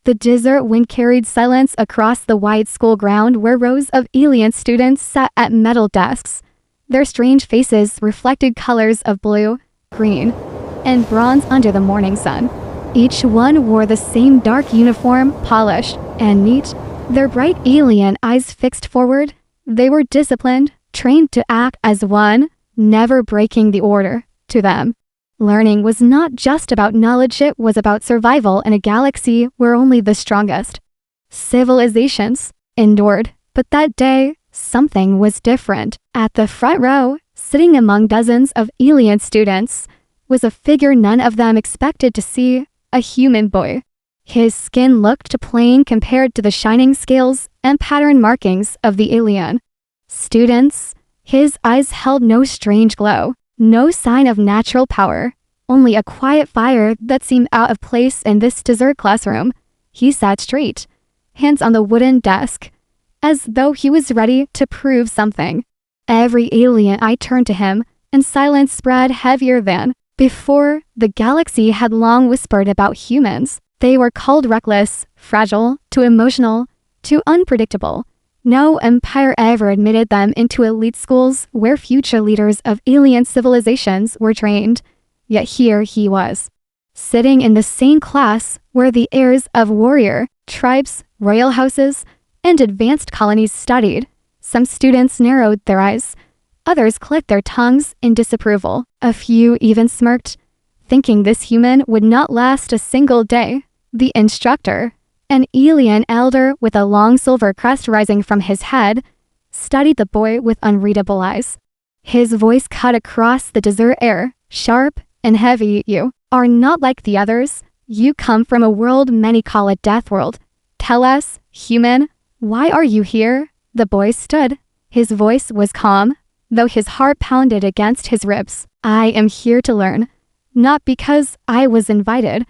The desert wind carried silence across the wide school ground where rows of alien students sat at metal desks. Their strange faces reflected colors of blue, green, and bronze under the morning sun. Each one wore the same dark uniform, polished and neat, their bright alien eyes fixed forward. They were disciplined, trained to act as one, never breaking the order. To them, learning was not just about knowledge, it was about survival in a galaxy where only the strongest civilizations endured. But that day, something was different. At the front row, sitting among dozens of alien students, was a figure none of them expected to see, a human boy. His skin looked plain compared to the shining scales and pattern markings of the alien students. His eyes held no strange glow, no sign of natural power, only a quiet fire that seemed out of place in this desert classroom. He sat straight, hands on the wooden desk, as though he was ready to prove something. Every alien eye turned to him, and silence spread heavier than before. The galaxy had long whispered about humans. They were called reckless, fragile, too emotional, too unpredictable. No empire ever admitted them into elite schools where future leaders of alien civilizations were trained. Yet here he was, sitting in the same class where the heirs of warrior tribes, royal houses, and advanced colonies studied. Some students narrowed their eyes. Others clicked their tongues in disapproval. A few even smirked, thinking this human would not last a single day. The instructor, an alien elder with a long silver crest rising from his head, studied the boy with unreadable eyes. His voice cut across the desert air, sharp and heavy. You are not like the others. You come from a world many call a death world. Tell us, human, why are you here? The boy stood. His voice was calm, though his heart pounded against his ribs. I am here to learn, not because I was invited,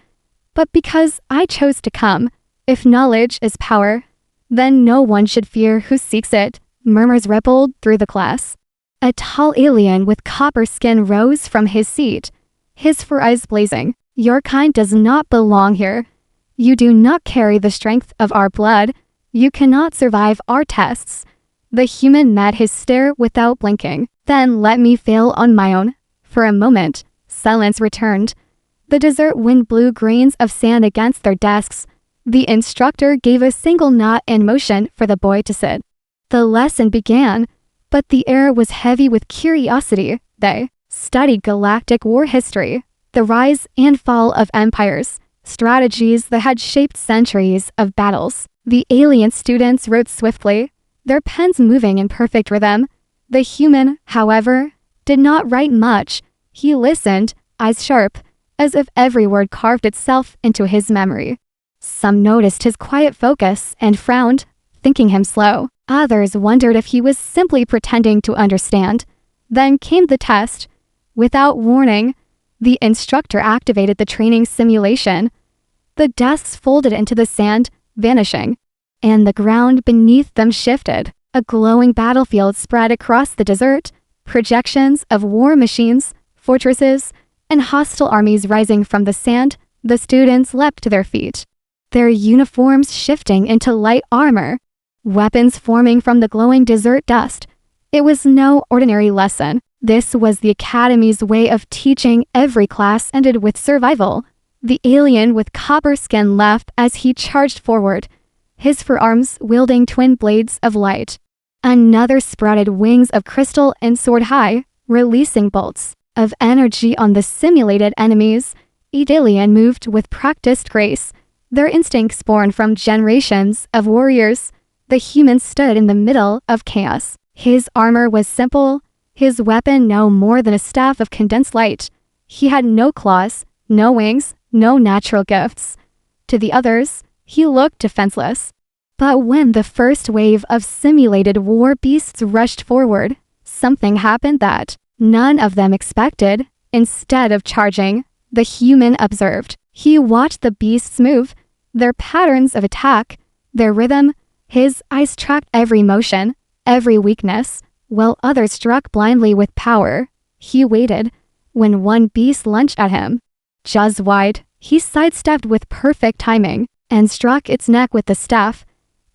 but because I chose to come. If knowledge is power, then no one should fear who seeks it. Murmurs rippled through the class. A tall alien with copper skin rose from his seat, his fur eyes blazing. Your kind does not belong here. You do not carry the strength of our blood. You cannot survive our tests. The human met his stare without blinking. Then let me fail on my own. For a moment, silence returned. The desert wind blew grains of sand against their desks. The instructor gave a single nod and motion for the boy to sit. The lesson began, but the air was heavy with curiosity. They studied galactic war history, the rise and fall of empires, strategies that had shaped centuries of battles. The alien students wrote swiftly, their pens moving in perfect rhythm. The human, however, did not write much. He listened, eyes sharp, as if every word carved itself into his memory. Some noticed his quiet focus and frowned, thinking him slow. Others wondered if he was simply pretending to understand. Then came the test. Without warning, the instructor activated the training simulation. The desks folded into the sand, vanishing, and the ground beneath them shifted. A glowing battlefield spread across the desert, projections of war machines, fortresses, and hostile armies rising from the sand. The students leapt to their feet, their uniforms shifting into light armor, weapons forming from the glowing desert dust. It was no ordinary lesson. This was the Academy's way of teaching. Every class ended with survival. The alien with copper skin laughed as he charged forward, his forearms wielding twin blades of light. Another sprouted wings of crystal and soared high, releasing bolts of energy on the simulated enemies. Each alien moved with practiced grace, their instincts born from generations of warriors. The human stood in the middle of chaos. His armor was simple, his weapon no more than a staff of condensed light. He had no claws, no wings, no natural gifts. To the others, he looked defenseless. But when the first wave of simulated war beasts rushed forward, something happened that none of them expected. Instead of charging, the human observed. He watched the beasts move, their patterns of attack, their rhythm. His eyes tracked every motion, every weakness, while others struck blindly with power. He waited. When one beast lunged at him, jaws wide, he sidestepped with perfect timing, and struck its neck with the staff.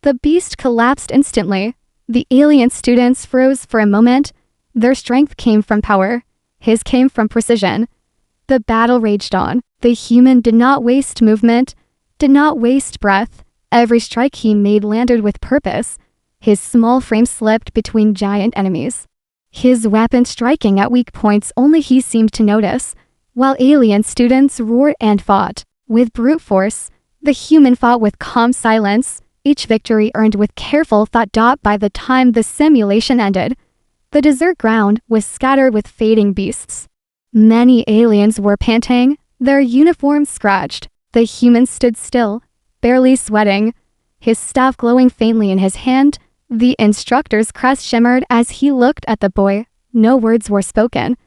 The beast collapsed instantly. The alien students froze for a moment. Their strength came from power. His came from precision. The battle raged on. The human did not waste movement, did not waste breath. Every strike he made landed with purpose. His small frame slipped between giant enemies. His weapon striking at weak points only he seemed to notice, while alien students roared and fought. With brute force, the human fought with calm silence, each victory earned with careful thought. By the time the simulation ended, the desert ground was scattered with fading beasts. Many aliens were panting, their uniforms scratched. The human stood still, barely sweating, his staff glowing faintly in his hand. The instructor's crest shimmered as he looked at the boy. No words were spoken,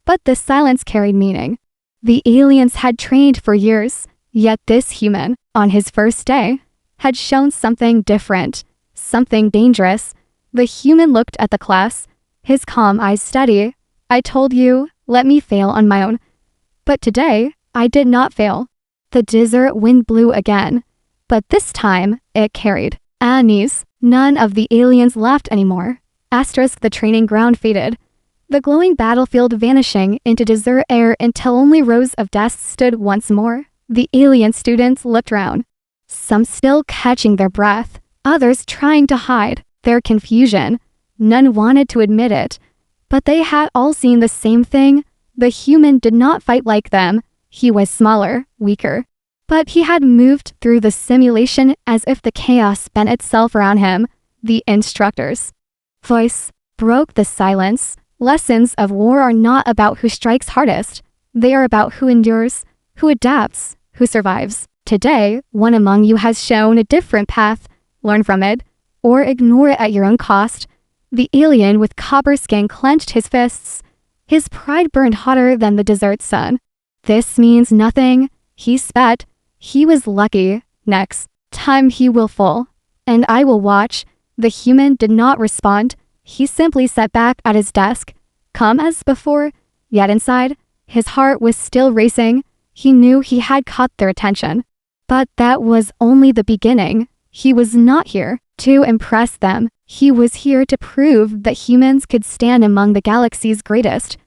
but the silence carried meaning. The aliens had trained for years, yet this human, on his first day, had shown something different, something dangerous. The human looked at the class, his calm eyes steady. I told you, let me fail on my own. But today, I did not fail. The desert wind blew again, but this time, it carried. Anise, none of the aliens laughed anymore. The training ground faded, the glowing battlefield vanishing into desert air until only rows of desks stood once more. The alien students looked round, some still catching their breath, others trying to hide their confusion. None wanted to admit it, but they had all seen the same thing. The human did not fight like them. He was smaller, weaker, but he had moved through the simulation as if the chaos bent itself around him. The instructor's voice broke the silence. Lessons of war are not about who strikes hardest. They are about who endures, who adapts, who survives. Today, one among you has shown a different path. Learn from it, or ignore it at your own cost. The alien with copper skin clenched his fists. His pride burned hotter than the desert sun. This means nothing, he spat. He was lucky. Next time he will fall, and I will watch. The human did not respond. He simply sat back at his desk, calm as before, yet inside, his heart was still racing. He knew he had caught their attention. But that was only the beginning. He was not here to impress them. He was here to prove that humans could stand among the galaxy's greatest,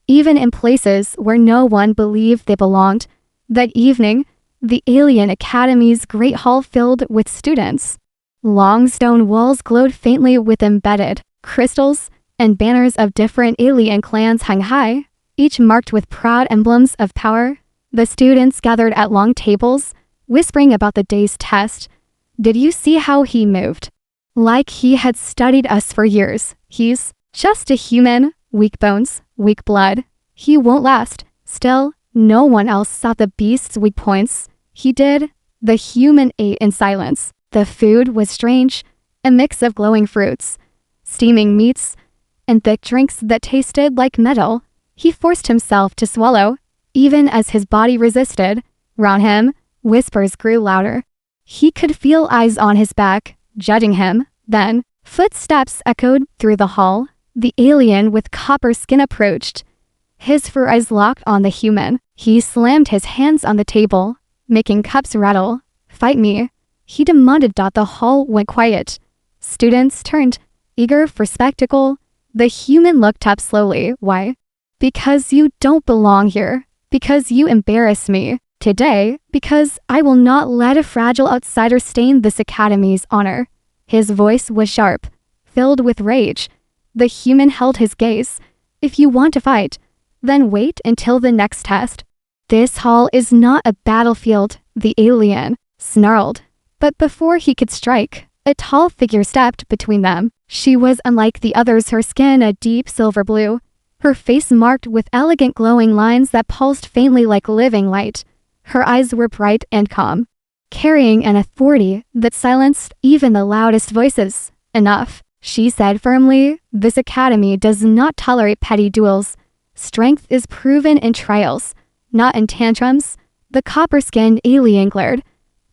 even in places where no one believed they belonged. That evening, the Alien Academy's great hall filled with students. Long stone walls glowed faintly with embedded crystals, and banners of different alien clans hung high, each marked with proud emblems of power. The students gathered at long tables, whispering about the day's test. Did you see how he moved? Like he had studied us for years. He's just a human, weak bones, weak blood. He won't last. Still, no one else saw the beast's weak points. He did. The human ate in silence. The food was strange, a mix of glowing fruits, steaming meats, and thick drinks that tasted like metal. He forced himself to swallow, even as his body resisted. Round him, whispers grew louder. He could feel eyes on his back, judging him. Then, footsteps echoed through the hall. The alien with copper skin approached, his fur eyes locked on the human. He slammed his hands on the table, making cups rattle. Fight me, he demanded. The hall went quiet. Students turned, eager for spectacle. The human looked up slowly. Why? Because you don't belong here. Because you embarrass me. Today, because I will not let a fragile outsider stain this academy's honor. His voice was sharp, filled with rage. The human held his gaze. If you want to fight, then wait until the next test. This hall is not a battlefield, the alien snarled. But before he could strike, a tall figure stepped between them. She was unlike the others, her skin a deep silver blue, her face marked with elegant glowing lines that pulsed faintly like living light. Her eyes were bright and calm, carrying an authority that silenced even the loudest voices. Enough, she said firmly. This academy does not tolerate petty duels. Strength is proven in trials, not in tantrums. The copper-skinned alien glared,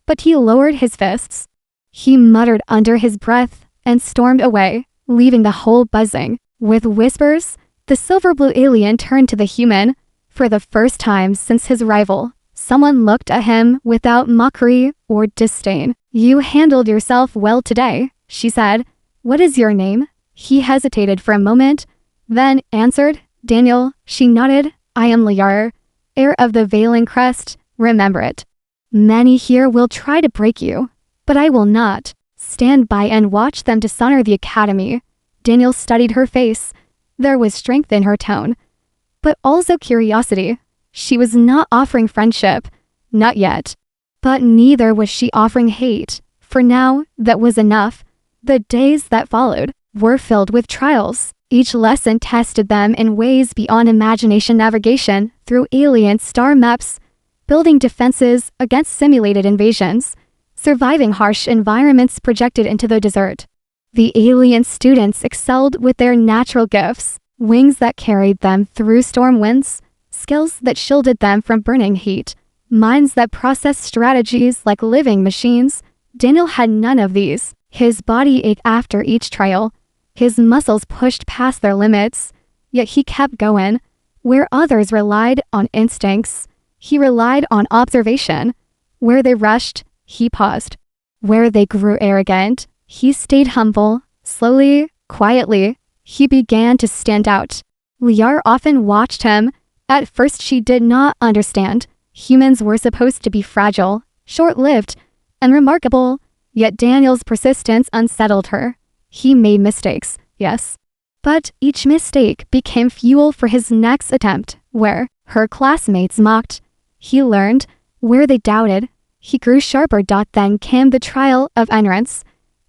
but he lowered his fists. He muttered under his breath and stormed away, leaving the hall buzzing with whispers. The silver-blue alien turned to the human. For the first time since his rival Someone looked at him without mockery or disdain. "You handled yourself well today," she said. "What is your name?" He hesitated for a moment, then answered, "Daniel." She nodded. "I am Liar, heir of the Veiling Crest. Remember it. Many here will try to break you, but I will not. Stand by and watch them dishonor the academy." Daniel studied her face. There was strength in her tone, but also curiosity. She was not offering friendship, not yet. But neither was she offering hate. For now, that was enough. The days that followed were filled with trials. Each lesson tested them in ways beyond imagination. Navigation through alien star maps, building defenses against simulated invasions, surviving harsh environments projected into the desert. The alien students excelled with their natural gifts, wings that carried them through storm winds, skills that shielded them from burning heat, minds that processed strategies like living machines. Daniel had none of these. His body ached after each trial. His muscles pushed past their limits, yet he kept going. Where others relied on instincts, he relied on observation. Where they rushed, he paused. Where they grew arrogant, he stayed humble. Slowly, quietly, he began to stand out. Liar often watched him. At first she did not understand. Humans were supposed to be fragile, short-lived, and remarkable, yet Daniel's persistence unsettled her. He made mistakes, yes, but each mistake became fuel for his next attempt. Where her classmates mocked, he learned. Where they doubted, he grew sharper. Then came the trial of ignorance.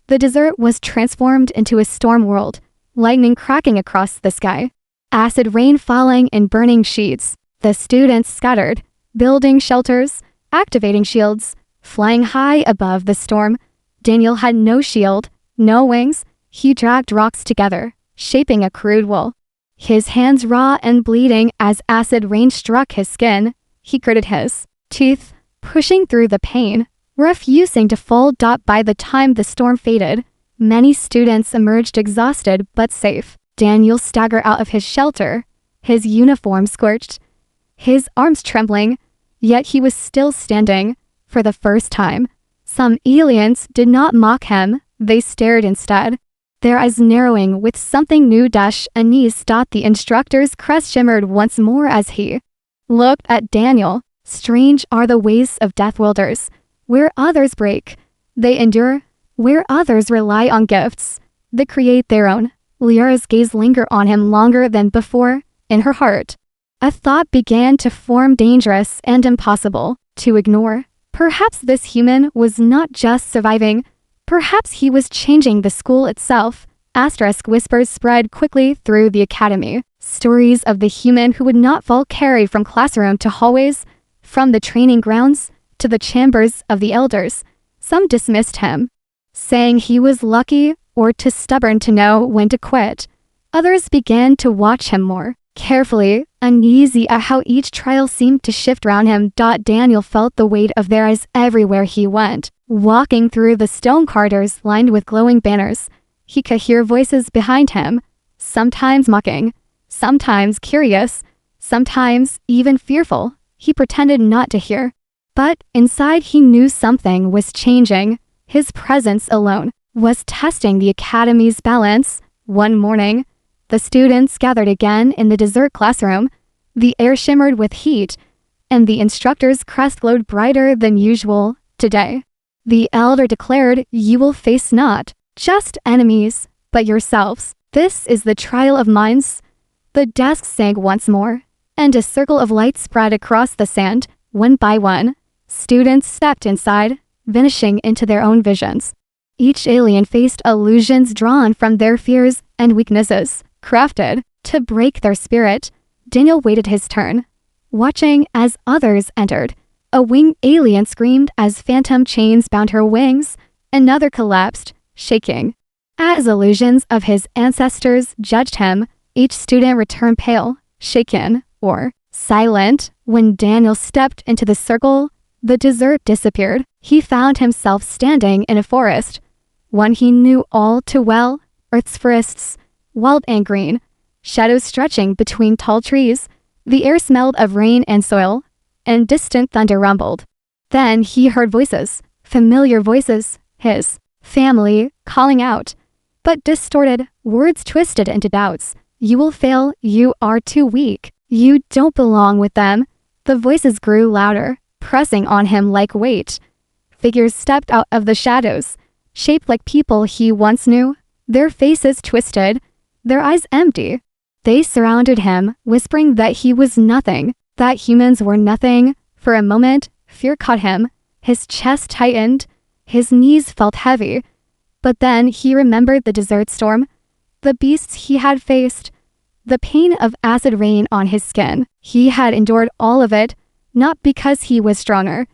The desert was transformed into a storm world, lightning cracking across the sky, acid rain falling in burning sheets. The students scattered, building shelters, activating shields, flying high above the storm. Daniel had no shield, no wings. He dragged rocks together, shaping a crude wall. His hands raw and bleeding as acid rain struck his skin. He gritted his teeth, pushing through the pain, refusing to fall. By the time the storm faded, many students emerged exhausted but safe. Daniel staggered out of his shelter, his uniform scorched, his arms trembling, yet he was still standing. For the first time, some aliens did not mock him, they stared instead, their eyes narrowing with something new. Anise. The instructor's crest shimmered once more as he looked at Daniel. Strange are the ways of Death Wielders. Where others break, they endure. Where others rely on gifts, they create their own. Liara's gaze lingered on him longer than before. In her heart, a thought began to form, dangerous and impossible to ignore. Perhaps this human was not just surviving. Perhaps he was changing the school itself. Asterisk whispers spread quickly through the academy. Stories of the human who would not fall carried from classroom to hallways, from the training grounds to the chambers of the elders. Some dismissed him, saying he was lucky or too stubborn to know when to quit. Others began to watch him more carefully, uneasy at how each trial seemed to shift around him. Daniel felt the weight of their eyes everywhere he went. Walking through the stone corridors lined with glowing banners, he could hear voices behind him, sometimes mocking, sometimes curious, sometimes even fearful. He pretended not to hear, but inside he knew something was changing. His presence alone was testing the academy's balance. One morning, the students gathered again in the desert classroom. The air shimmered with heat, and the instructor's crest glowed brighter than usual. Today, the elder declared, "You will face not just enemies, but yourselves. This is the trial of minds." The desk sank once more, and a circle of light spread across the sand. One by one, students stepped inside, vanishing into their own visions. Each alien faced illusions drawn from their fears and weaknesses, crafted to break their spirit. Daniel waited his turn, watching as others entered. A winged alien screamed as phantom chains bound her wings. Another collapsed, shaking. As illusions of his ancestors judged him, each student returned pale, shaken, or silent. When Daniel stepped into the circle, the desert disappeared. He found himself standing in a forest, one he knew all too well. Earth's forests, wild and green, shadows stretching between tall trees. The air smelled of rain and soil, and distant thunder rumbled. Then he heard voices, familiar voices, his family, calling out. But distorted, words twisted into doubts. You will fail, you are too weak. You don't belong with them. The voices grew louder, pressing on him like weight. Figures stepped out of the shadows, shaped like people he once knew, their faces twisted, their eyes empty. They surrounded him, whispering that he was nothing, that humans were nothing. For a moment, fear caught him. His chest tightened, his knees felt heavy. But then he remembered the desert storm, the beasts he had faced, the pain of acid rain on his skin. He had endured all of it, not because he was stronger,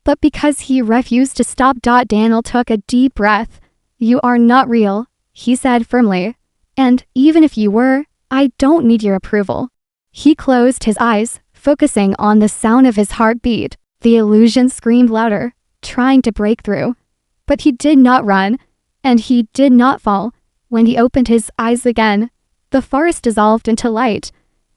but because he refused to stop. Daniel took a deep breath. You are not real, he said firmly. And even if you were, I don't need your approval. He closed his eyes, focusing on the sound of his heartbeat. The illusion screamed louder, trying to break through. But he did not run, and he did not fall. When he opened his eyes again, the forest dissolved into light.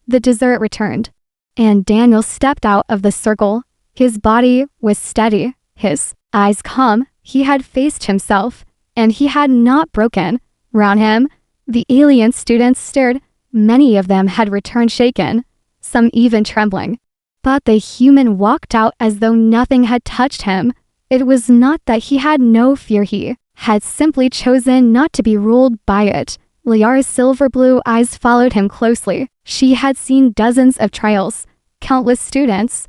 The desert returned, and Daniel stepped out of the circle. His body was steady, his eyes calm. He had faced himself, and he had not broken. Round him, the alien students stared. Many of them had returned shaken, some even trembling. But the human walked out as though nothing had touched him. It was not that he had no fear, he had simply chosen not to be ruled by it. Liara's silver blue eyes followed him closely. She had seen dozens of trials, countless students,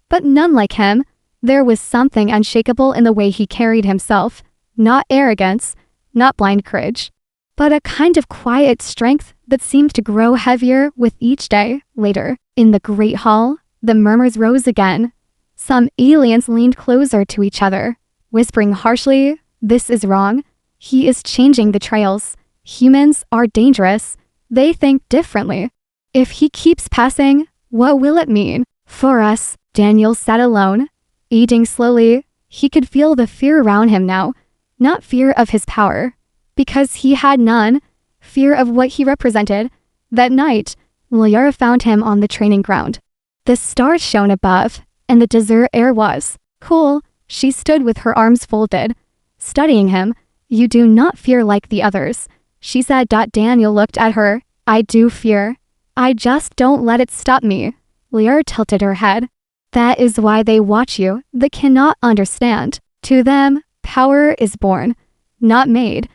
but none like him. There was something unshakable in the way he carried himself. Not arrogance, not blind courage, but a kind of quiet strength that seemed to grow heavier with each day. Later, in the great hall, the murmurs rose again. Some aliens leaned closer to each other, whispering harshly, "This is wrong. He is changing the trials. Humans are dangerous. They think differently. If he keeps passing, what will it mean for us?" Daniel sat alone, eating slowly. He could feel the fear around him now, not fear of his power, because he had none, fear of what he represented. That night, Liara found him on the training ground. The stars shone above, and the desert air was cool. She stood with her arms folded, studying him. "You do not fear like the others," she said. Daniel looked at her. "I do fear. I just don't let it stop me." Liara tilted her head. "That is why they watch you. They cannot understand. To them, power is born, not made.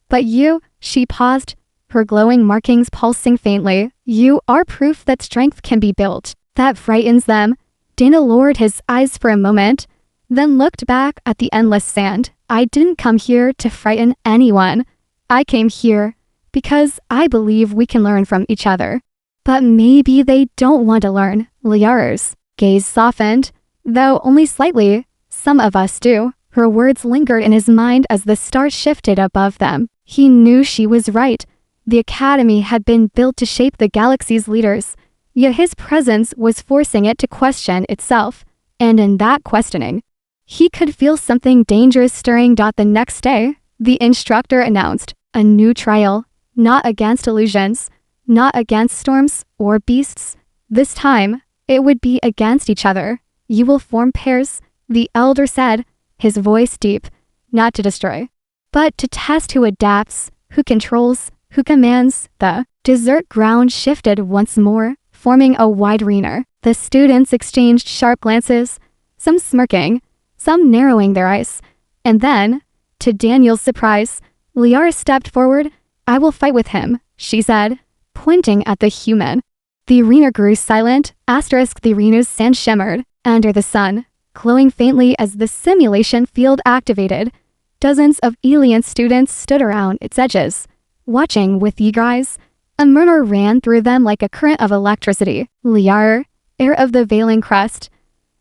But you," she paused, her glowing markings pulsing faintly, "you are proof that strength can be built. That frightens them." Daniel lowered his eyes for a moment, then looked back at the endless sand. "I didn't come here to frighten anyone. I came here because I believe we can learn from each other." "But maybe they don't want to learn." Liara's gaze softened, though only slightly. "Some of us do." Her words lingered in his mind as the stars shifted above them. He knew she was right. The academy had been built to shape the galaxy's leaders, yet his presence was forcing it to question itself. And in that questioning, he could feel something dangerous stirring. The next day, the instructor announced a new trial, not against illusions, not against storms or beasts. This time, it would be against each other. "You will form pairs," the elder said, his voice deep, "not to destroy, but to test who adapts, who controls, who commands." The desert ground shifted once more, forming a wide arena. The students exchanged sharp glances, some smirking, some narrowing their eyes. And then, to Daniel's surprise, Liara stepped forward. "I will fight with him," she said, pointing at the human. The arena grew silent. The arena's sand shimmered under the sun, glowing faintly as the simulation field activated. Dozens of alien students stood around its edges, watching with eager eyes. A murmur ran through them like a current of electricity. Liara, heir of the Veiling Crest,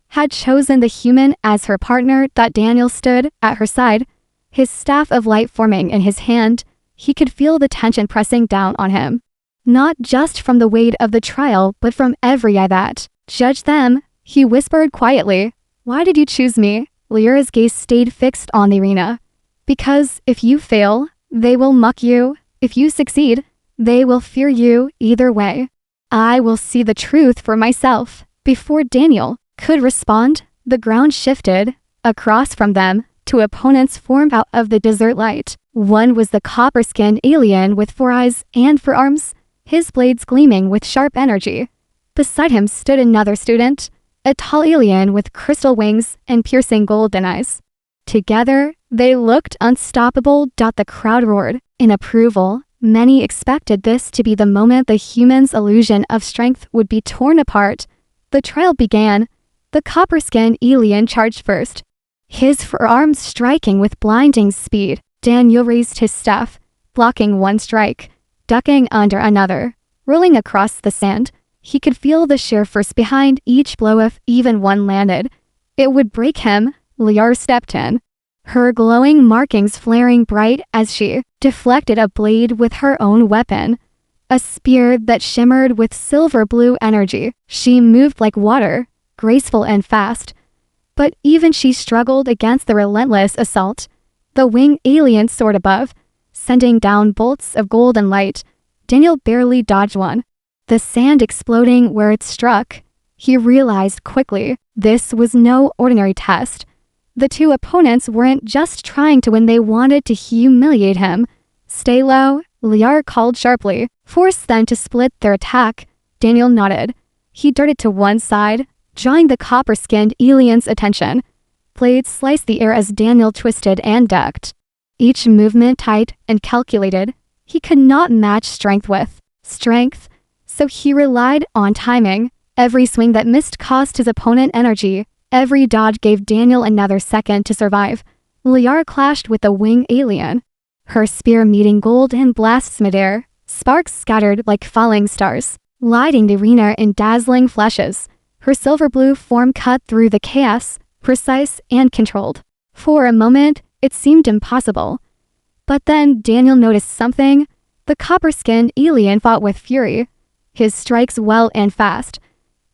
had chosen the human as her partner. Daniel stood at her side, his staff of light forming in his hand. He could feel the tension pressing down on him, not just from the weight of the trial, but from every eye that judged them. He whispered quietly, "Why did you choose me?" Liara's gaze stayed fixed on the arena. "Because if you fail, they will mock you. If you succeed, they will fear you. Either way, I will see the truth for myself." Before Daniel could respond, the ground shifted. Across from them, two opponents formed out of the desert light. One was the copper-skinned alien with 4 eyes and 4 arms, his blades gleaming with sharp energy. Beside him stood another student, a tall alien with crystal wings and piercing golden eyes. Together, they looked unstoppable. The crowd roared in approval. Many expected this to be the moment the humans' illusion of strength would be torn apart. The trial began. The copper-skinned alien charged first, his forearms striking with blinding speed. Daniel raised his staff, blocking one strike, ducking under another, rolling across the sand. He could feel the sheer force behind each blow. If even one landed, it would break him. Liar stepped in, her glowing markings flaring bright as she deflected a blade with her own weapon, a spear that shimmered with silver blue energy. She moved like water, graceful and fast, but even she struggled against the relentless assault. The winged alien soared above, sending down bolts of golden light. Daniel barely dodged one, the sand exploding where it struck. He realized quickly, this was no ordinary test. The two opponents weren't just trying to win, they wanted to humiliate him. Stay low, Liar called sharply. Force them to split their attack. Daniel nodded. He darted to one side, drawing the copper-skinned alien's attention. Blades sliced the air as Daniel twisted and ducked, each movement tight and calculated. He could not match strength with strength, so he relied on timing. Every swing that missed cost his opponent energy. Every dodge gave Daniel another second to survive. Liar clashed with the winged alien, her spear meeting golden blasts midair. Sparks scattered like falling stars, lighting the arena in dazzling flashes. Her silver blue form cut through the chaos, precise and controlled. For a moment, it seemed impossible. But then Daniel noticed something. The copper-skinned alien fought with fury, his strikes well and fast,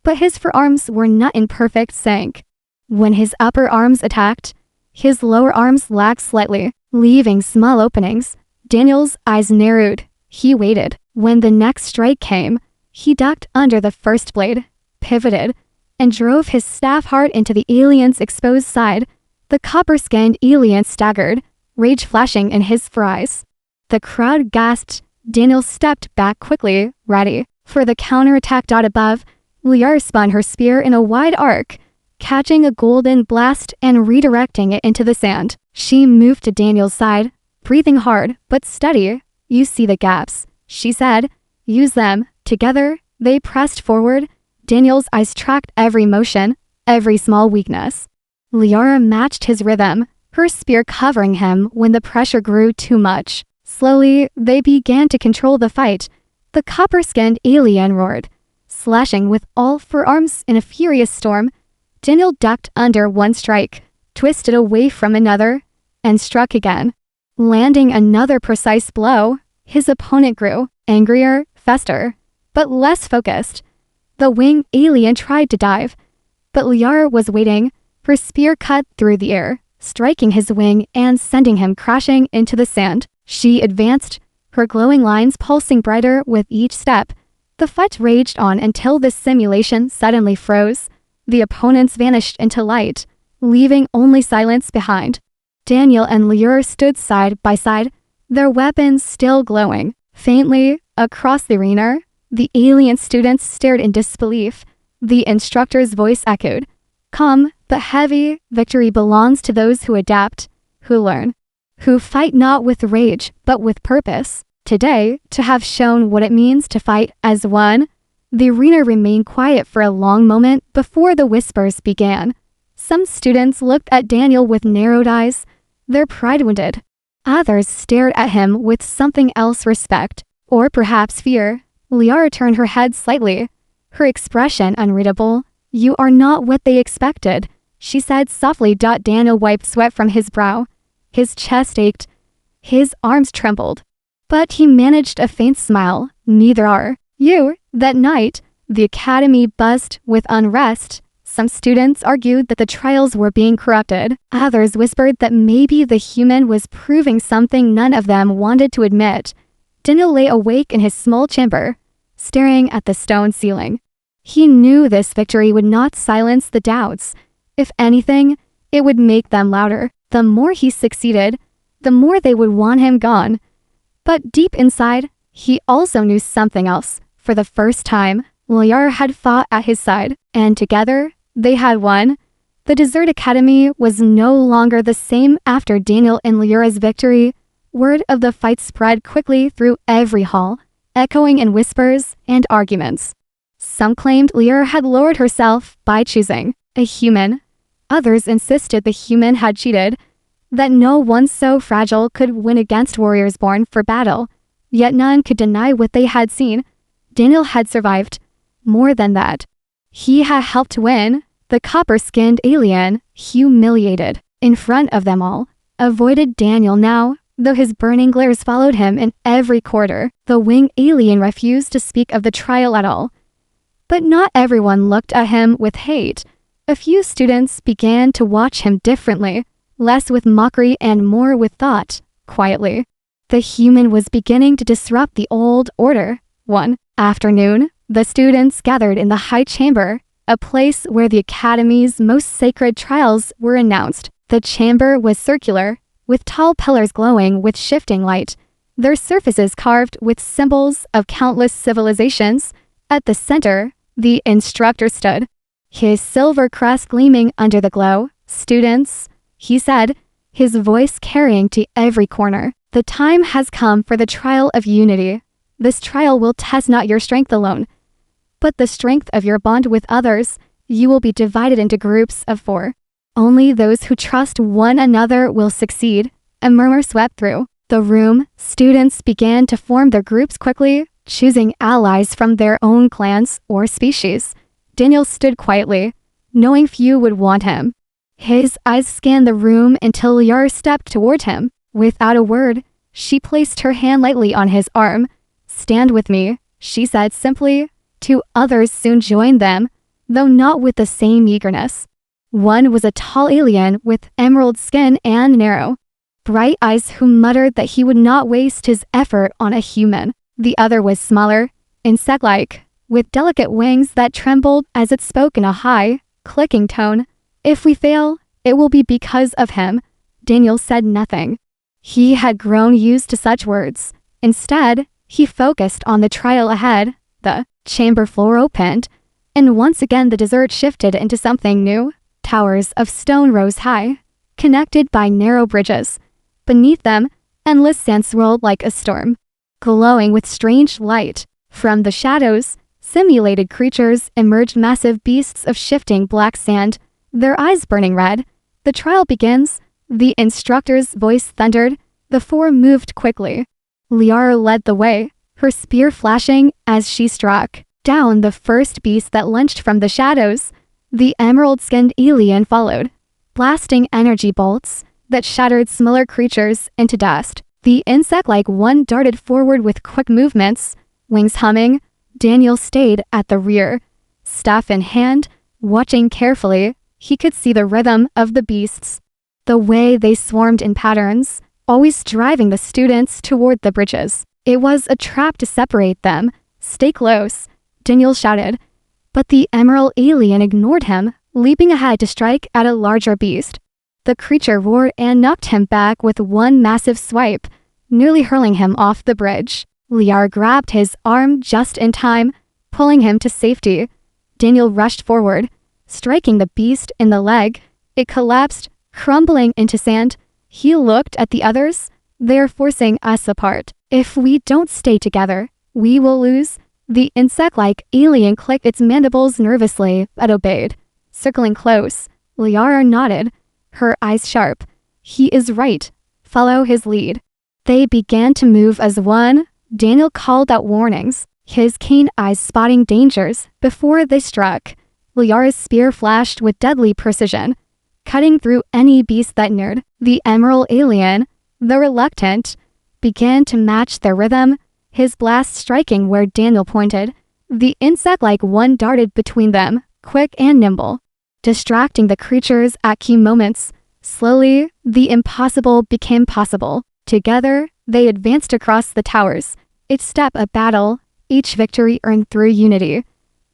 but his forearms were not in perfect sync. When his upper arms attacked, his lower arms lagged slightly, leaving small openings. Daniel's eyes narrowed. He waited. When the next strike came, he ducked under the first blade, pivoted, and drove his staff hard into the alien's exposed side. The copper-skinned alien staggered, rage flashing in his eyes. The crowd gasped. Daniel stepped back quickly, ready for the counterattack. Above, Liar spun her spear in a wide arc, catching a golden blast and redirecting it into the sand. She moved to Daniel's side, breathing hard but steady. You see the gaps, she said. Use them. Together, they pressed forward. Daniel's eyes tracked every motion, every small weakness. Liara matched his rhythm, her spear covering him when the pressure grew too much. Slowly, they began to control the fight. The copper-skinned alien roared, slashing with all 4 arms in a furious storm. Daniel ducked under one strike, twisted away from another, and struck again, landing another precise blow. His opponent grew angrier, faster, but less focused. The winged alien tried to dive, but Liara was waiting. Her spear cut through the air, striking his wing and sending him crashing into the sand. She advanced, her glowing lines pulsing brighter with each step. The fight raged on until the simulation suddenly froze. The opponents vanished into light, leaving only silence behind. Daniel and Liara stood side by side, their weapons still glowing. Faintly, across the arena, the alien students stared in disbelief. The instructor's voice echoed, calm but heavy. Victory belongs to those who adapt, who learn, who fight not with rage but with purpose. Today, to have shown what it means to fight as one. The arena remained quiet for a long moment before the whispers began. Some students looked at Daniel with narrowed eyes, their pride wounded. Others stared at him with something else, respect, or perhaps fear. Liara turned her head slightly, her expression unreadable. You are not what they expected, she said softly. Daniel wiped sweat from his brow. His chest ached. His arms trembled. But he managed a faint smile. Neither are you. That night, the academy buzzed with unrest. Some students argued that the trials were being corrupted. Others whispered that maybe the human was proving something none of them wanted to admit. Daniel lay awake in his small chamber, staring at the stone ceiling. He knew this victory would not silence the doubts. If anything, it would make them louder. The more he succeeded, the more they would want him gone. But deep inside, he also knew something else. For the first time, Liar had fought at his side, and together, they had won. The Desert Academy was no longer the same after Daniel and Liara's victory. Word of the fight spread quickly through every hall, echoing in whispers and arguments. Some claimed Liara had lowered herself by choosing a human. Others insisted the human had cheated, that no one so fragile could win against warriors born for battle. Yet none could deny what they had seen. Daniel had survived. More than that, he had helped win. The copper-skinned alien, humiliated in front of them all, avoided Daniel now, though his burning glares followed him in every quarter. The winged alien refused to speak of the trial at all. But not everyone looked at him with hate. A few students began to watch him differently, less with mockery and more with thought, quietly. The human was beginning to disrupt the old order. One afternoon, the students gathered in the high chamber, a place where the academy's most sacred trials were announced. The chamber was circular, with tall pillars glowing with shifting light, their surfaces carved with symbols of countless civilizations. At the center, the instructor stood, his silver crest gleaming under the glow. "Students," he said, his voice carrying to every corner, "the time has come for the trial of unity. This trial will test not your strength alone, but the strength of your bond with others. You will be divided into groups of 4. Only those who trust one another will succeed." A murmur swept through the room. Students began to form their groups quickly, choosing allies from their own clans or species. Daniel stood quietly, knowing few would want him. His eyes scanned the room until Liara stepped toward him. Without a word, she placed her hand lightly on his arm. "Stand with me," she said simply. 2 others soon joined them, though not with the same eagerness. One was a tall alien with emerald skin and narrow, bright eyes who muttered that he would not waste his effort on a human. The other was smaller, insect-like, with delicate wings that trembled as it spoke in a high, clicking tone. "If we fail, it will be because of him." Daniel said nothing. He had grown used to such words. Instead, he focused on the trial ahead. The chamber floor opened, and once again the desert shifted into something new. Towers of stone rose high, connected by narrow bridges. Beneath them, endless sand swirled like a storm, glowing with strange light. From the shadows, simulated creatures emerged, massive beasts of shifting black sand, their eyes burning red. "The trial begins," the instructor's voice thundered. The 4 moved quickly. Liara led the way, her spear flashing as she struck down the first beast that lunged from the shadows. The emerald-skinned alien followed, blasting energy bolts that shattered smaller creatures into dust. The insect-like one darted forward with quick movements, wings humming. Daniel stayed at the rear, staff in hand, watching carefully. He could see the rhythm of the beasts, the way they swarmed in patterns, always driving the students toward the bridges. It was a trap to separate them. "Stay close," Daniel shouted. But the emerald alien ignored him, leaping ahead to strike at a larger beast. The creature roared and knocked him back with one massive swipe, nearly hurling him off the bridge. Liara grabbed his arm just in time, pulling him to safety. Daniel rushed forward, striking the beast in the leg. It collapsed, crumbling into sand. He looked at the others. "They're forcing us apart. If we don't stay together, we will lose." The insect-like alien clicked its mandibles nervously, but obeyed. Circling close, Liara nodded, her eyes sharp. "He is right. Follow his lead." They began to move as one. Daniel called out warnings, his keen eyes spotting dangers before they struck. Liara's spear flashed with deadly precision, cutting through any beast that neared. The emerald alien, though reluctant, began to match their rhythm, his blast striking where Daniel pointed. The insect-like one darted between them, quick and nimble, distracting the creatures at key moments. Slowly, the impossible became possible. Together, they advanced across the towers, each step a battle, each victory earned through unity.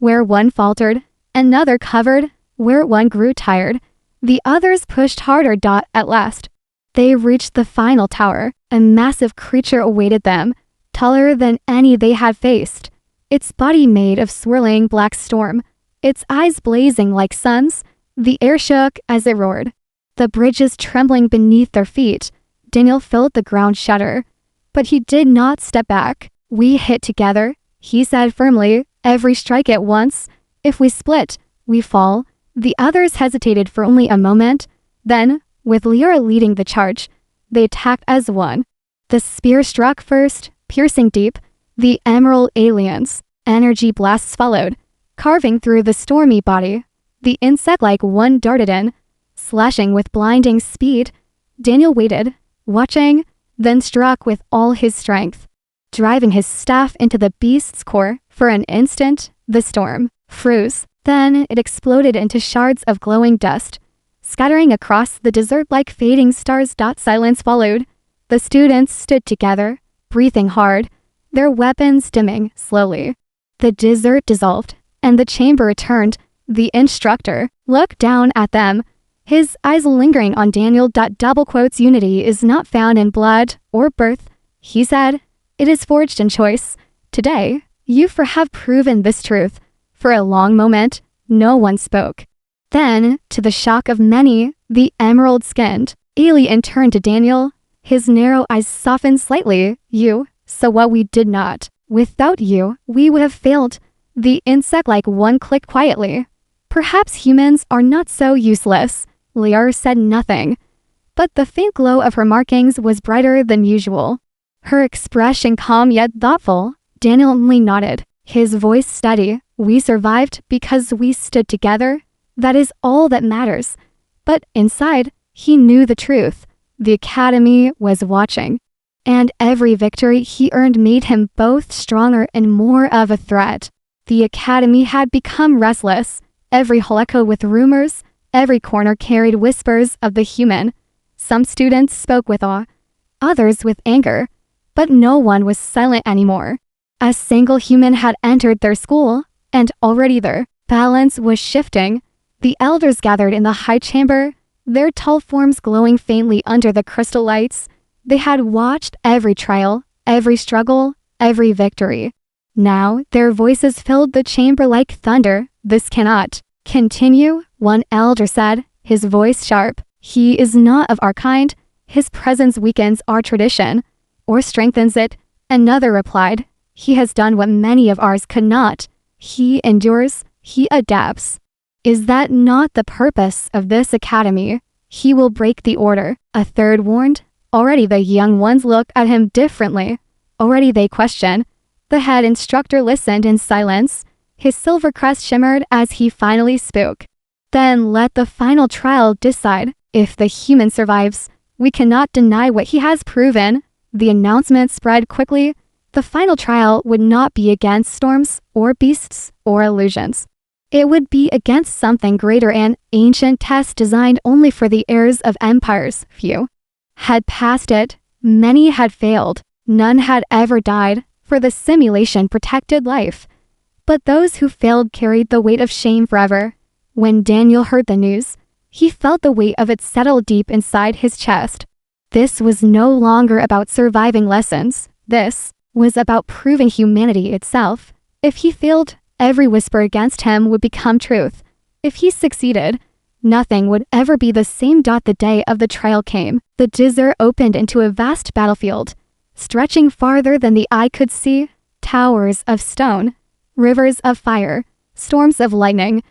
Where one faltered, another covered. Where one grew tired, the others pushed harder. At last, they reached the final tower. A massive creature awaited them, taller than any they had faced. Its body made of swirling black storm, its eyes blazing like suns. The air shook as it roared, the bridges trembling beneath their feet. Daniel felt the ground shudder, but he did not step back. "We hit together," he said firmly. "Every strike at once. If we split, we fall." The others hesitated for only a moment. Then, with Liara leading the charge, they attacked as one. The spear struck first, piercing deep. The emerald aliens' energy blasts followed, carving through the stormy body. The insect-like one darted in, slashing with blinding speed. Daniel waited, watching, then struck with all his strength, driving his staff into the beast's core. For an instant, the storm froze. Then it exploded into shards of glowing dust, scattering across the desert like fading stars. Silence followed. The students stood together, breathing hard, their weapons dimming slowly. The desert dissolved, and the chamber returned. The instructor looked down at them, his eyes lingering on Daniel. "Unity is not found in blood or birth," he said. "It is forged in choice. Today, you have proven this truth." For a long moment, no one spoke. Then, to the shock of many, the emerald-skinned alien turned to Daniel. His narrow eyes softened slightly. "You saw what we did not. Without you, we would have failed." The insect-like one clicked quietly. "Perhaps humans are not so useless." Liara said nothing, but the faint glow of her markings was brighter than usual. Her expression calm yet thoughtful. Daniel only nodded, his voice steady. "We survived because we stood together. That is all that matters." But inside, he knew the truth. The Academy was watching, and every victory he earned made him both stronger and more of a threat. The Academy had become restless. Every hall echoed with rumors. Every corner carried whispers of the human. Some students spoke with awe, others with anger, but no one was silent anymore. A single human had entered their school, and already their balance was shifting. The elders gathered in the high chamber, their tall forms glowing faintly under the crystal lights. They had watched every trial, every struggle, every victory. Now their voices filled the chamber like thunder. "This cannot continue," one elder said, his voice sharp. "He is not of our kind. His presence weakens our tradition, or strengthens it." Another replied, "He has done what many of ours could not. He endures, he adapts. Is that not the purpose of this academy? He will break the order." A third warned. Already the young ones looked at him differently. Already they questioned. The head instructor listened in silence. His silver crest shimmered as he finally spoke. "Then let the final trial decide. If the human survives, we cannot deny what he has proven." The announcement spread quickly. The final trial would not be against storms or beasts or illusions. It would be against something greater, an ancient test designed only for the heirs of empires. Few had passed it. Many had failed. None had ever died, for the simulation protected life. But those who failed carried the weight of shame forever. When Daniel heard the news, he felt the weight of it settle deep inside his chest. This was no longer about surviving lessons. This was about proving humanity itself. If he failed, every whisper against him would become truth. If he succeeded, nothing would ever be the same. The day of the trial came. The desert opened into a vast battlefield, stretching farther than the eye could see. Towers of stone, rivers of fire, storms of lightning,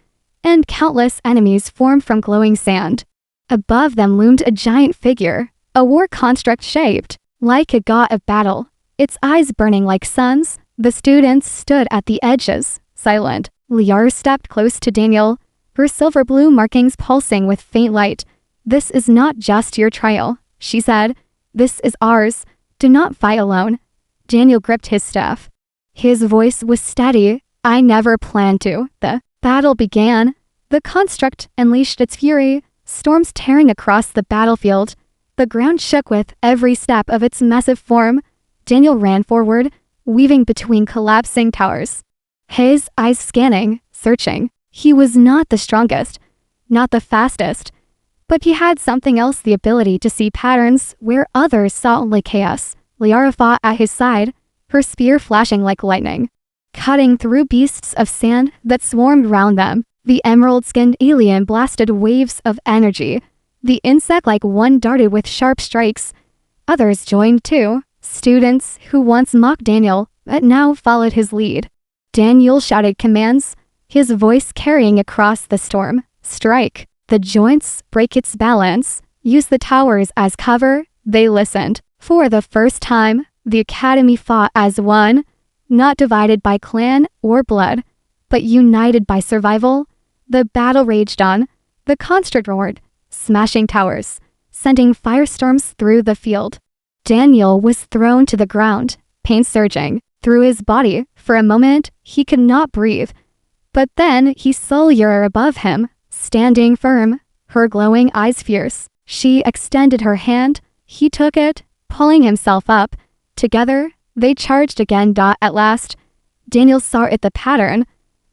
and countless enemies formed from glowing sand. Above them loomed a giant figure, a war construct shaped like a god of battle, its eyes burning like suns. The students stood at the edges, silent. Liara stepped close to Daniel, her silver blue markings pulsing with faint light. "This is not just your trial," she said. "This is ours. Do not fight alone." Daniel gripped his staff. His voice was steady. "I never planned to." The battle began. The construct unleashed its fury, storms tearing across the battlefield. The ground shook with every step of its massive form. Daniel ran forward, weaving between collapsing towers, his eyes scanning, searching. He was not the strongest, not the fastest, but he had something else, the ability to see patterns where others saw only chaos. Liara fought at his side, her spear flashing like lightning, cutting through beasts of sand that swarmed round them. The emerald-skinned alien blasted waves of energy. The insect-like one darted with sharp strikes. Others joined too, students who once mocked Daniel but now followed his lead. Daniel shouted commands, his voice carrying across the storm. Strike the joints, break its balance, use the towers as cover. They listened. For the first time, the academy fought as one, not divided by clan or blood, but united by survival. The battle raged on. The construct roared, smashing towers, sending firestorms through the field. Daniel was thrown to the ground, pain surging through his body. For a moment, he could not breathe. But then he saw Liara above him, standing firm, her glowing eyes fierce. She extended her hand. He took it, pulling himself up. Together, they charged again. At last, Daniel saw it, the pattern.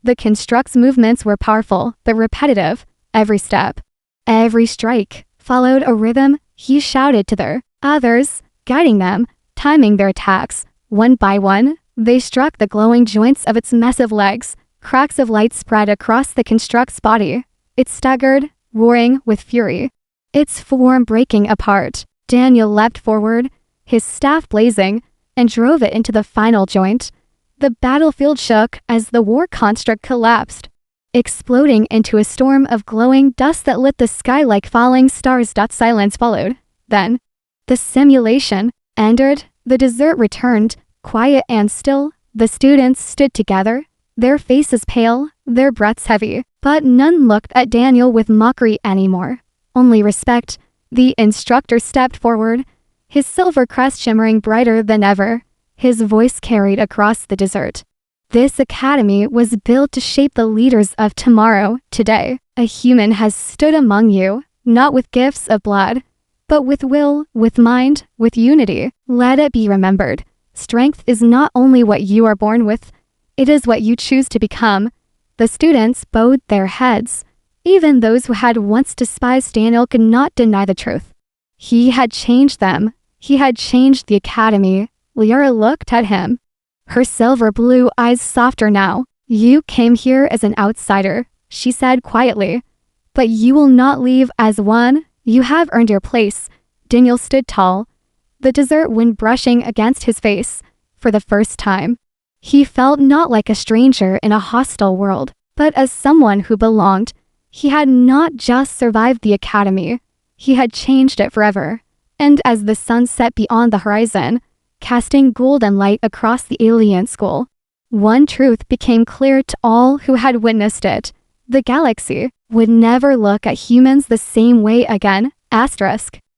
The construct's movements were powerful, but repetitive. Every step, every strike, followed a rhythm. He shouted to their others, guiding them, timing their attacks. One by one, they struck the glowing joints of its massive legs. Cracks of light spread across the construct's body. It staggered, roaring with fury, its form breaking apart. Daniel leapt forward, his staff blazing, and drove it into the final joint. The battlefield shook as the war construct collapsed, exploding into a storm of glowing dust that lit the sky like falling stars. Silence followed. Then, the simulation ended. The desert returned, quiet and still. The students stood together, their faces pale, their breaths heavy, but none looked at Daniel with mockery anymore. Only respect. The instructor stepped forward, his silver crest shimmering brighter than ever. His voice carried across the desert. This academy was built to shape the leaders of tomorrow. Today, a human has stood among you, not with gifts of blood, but with will, with mind, with unity. Let it be remembered. Strength is not only what you are born with, it is what you choose to become. The students bowed their heads. Even those who had once despised Daniel could not deny the truth. He had changed them. He had changed the academy. Liara looked at him, her silver blue eyes softer now. You came here as an outsider, she said quietly, but you will not leave as one. You have earned your place. Daniel stood tall, the desert wind brushing against his face. For the first time, he felt not like a stranger in a hostile world, but as someone who belonged. He had not just survived the academy, he had changed it forever. And as the sun set beyond the horizon, casting golden light across the alien school, one truth became clear to all who had witnessed it. The galaxy would never look at humans the same way again. Asterisk.